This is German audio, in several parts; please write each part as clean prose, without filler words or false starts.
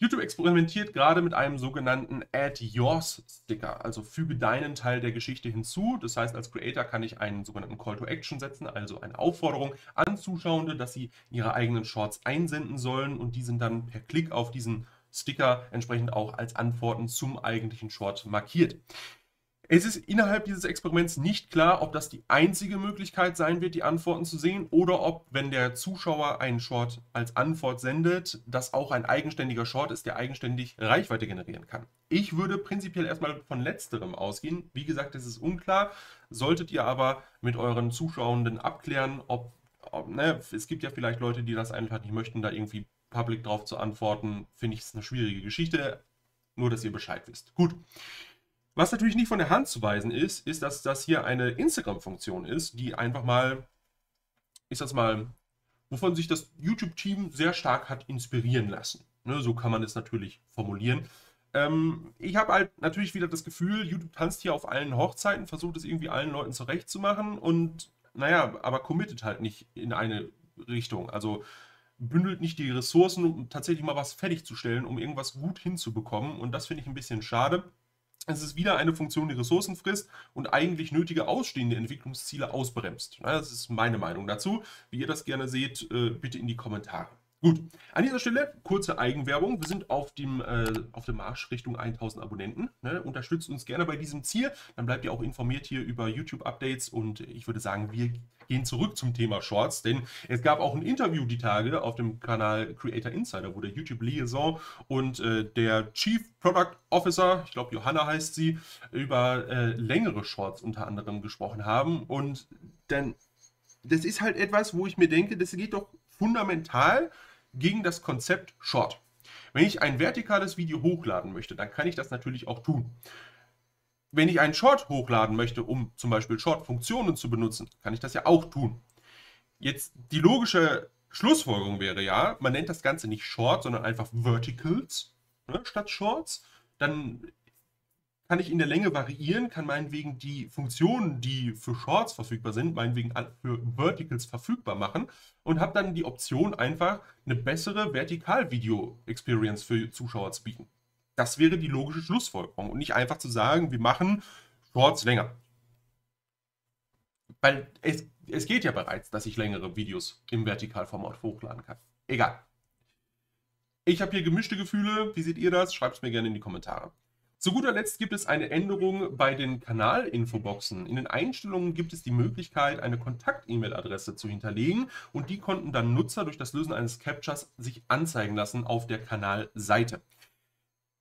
YouTube experimentiert gerade mit einem sogenannten Add Yours Sticker, also füge deinen Teil der Geschichte hinzu. Das heißt, als Creator kann ich einen sogenannten Call to Action setzen, also eine Aufforderung an Zuschauende, dass sie ihre eigenen Shorts einsenden sollen und die sind dann per Klick auf diesen Sticker entsprechend auch als Antworten zum eigentlichen Short markiert. Es ist innerhalb dieses Experiments nicht klar, ob das die einzige Möglichkeit sein wird, die Antworten zu sehen, oder ob, wenn der Zuschauer einen Short als Antwort sendet, das auch ein eigenständiger Short ist, der eigenständig Reichweite generieren kann. Ich würde prinzipiell erstmal von letzterem ausgehen. Wie gesagt, es ist unklar. Solltet ihr aber mit euren Zuschauenden abklären, es gibt ja vielleicht Leute, die das einfach nicht möchten, da irgendwie public drauf zu antworten, finde ich es eine schwierige Geschichte. Nur, dass ihr Bescheid wisst. Gut. Was natürlich nicht von der Hand zu weisen ist, ist, dass das hier eine Instagram-Funktion ist, die einfach mal, wovon sich das YouTube-Team sehr stark hat inspirieren lassen. Ne, so kann man es natürlich formulieren. Ich habe halt natürlich wieder das Gefühl, YouTube tanzt hier auf allen Hochzeiten, versucht es irgendwie allen Leuten zurechtzumachen und naja, aber committet halt nicht in eine Richtung. Also bündelt nicht die Ressourcen, um tatsächlich mal was fertigzustellen, um irgendwas gut hinzubekommen. Und das finde ich ein bisschen schade. Es ist wieder eine Funktion, die Ressourcen frisst und eigentlich nötige ausstehende Entwicklungsziele ausbremst. Das ist meine Meinung dazu. Wie ihr das gerne seht, bitte in die Kommentare. Gut, an dieser Stelle kurze Eigenwerbung. Wir sind auf dem Marsch Richtung 1000 Abonnenten. Ne? Unterstützt uns gerne bei diesem Ziel. Dann bleibt ihr auch informiert hier über YouTube-Updates. Und ich würde sagen, wir gehen zurück zum Thema Shorts. Denn es gab auch ein Interview die Tage auf dem Kanal Creator Insider, wo der YouTube Liaison und der Chief Product Officer, ich glaube Johanna heißt sie, über längere Shorts unter anderem gesprochen haben. Und dann, das ist halt etwas, wo ich mir denke, das geht doch fundamental gegen das Konzept Short. Wenn ich ein vertikales Video hochladen möchte, dann kann ich das natürlich auch tun. Wenn ich einen Short hochladen möchte, um zum Beispiel Short-Funktionen zu benutzen, kann ich das ja auch tun. Jetzt die logische Schlussfolgerung wäre ja, man nennt das Ganze nicht Short, sondern einfach Verticals, ne, statt Shorts. Dann kann ich in der Länge variieren, kann meinetwegen die Funktionen, die für Shorts verfügbar sind, meinetwegen für Verticals verfügbar machen und habe dann die Option, einfach eine bessere Vertikal-Video-Experience für Zuschauer zu bieten. Das wäre die logische Schlussfolgerung und nicht einfach zu sagen, wir machen Shorts länger. Weil es geht ja bereits, dass ich längere Videos im Vertikalformat hochladen kann. Egal. Ich habe hier gemischte Gefühle. Wie seht ihr das? Schreibt es mir gerne in die Kommentare. Zu guter Letzt gibt es eine Änderung bei den Kanalinfoboxen. In den Einstellungen gibt es die Möglichkeit, eine Kontakt-E-Mail-Adresse zu hinterlegen und die konnten dann Nutzer durch das Lösen eines Captchas sich anzeigen lassen auf der Kanalseite.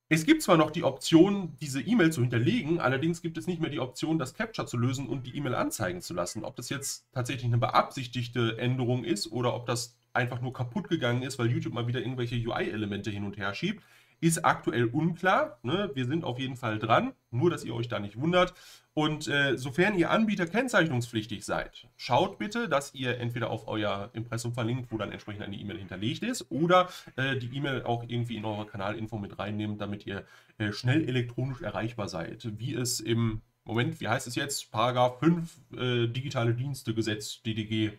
Es gibt zwar noch die Option, diese E-Mail zu hinterlegen, allerdings gibt es nicht mehr die Option, das Captcha zu lösen und die E-Mail anzeigen zu lassen. Ob das jetzt tatsächlich eine beabsichtigte Änderung ist oder ob das einfach nur kaputt gegangen ist, weil YouTube mal wieder irgendwelche UI-Elemente hin und her schiebt, ist aktuell unklar. Ne? Wir sind auf jeden Fall dran, nur dass ihr euch da nicht wundert. Und sofern ihr Anbieter kennzeichnungspflichtig seid, schaut bitte, dass ihr entweder auf euer Impressum verlinkt, wo dann entsprechend eine E-Mail hinterlegt ist, oder die E-Mail auch irgendwie in eure Kanalinfo mit reinnehmt, damit ihr schnell elektronisch erreichbar seid. Wie es im Moment, wie heißt es jetzt, Paragraph 5 Digitale Dienste Gesetz DDG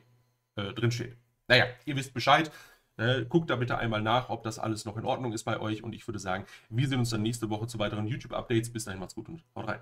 drinsteht. Naja, ihr wisst Bescheid. Guckt da bitte einmal nach, ob das alles noch in Ordnung ist bei euch. Und ich würde sagen, wir sehen uns dann nächste Woche zu weiteren YouTube-Updates. Bis dahin, macht's gut und haut rein.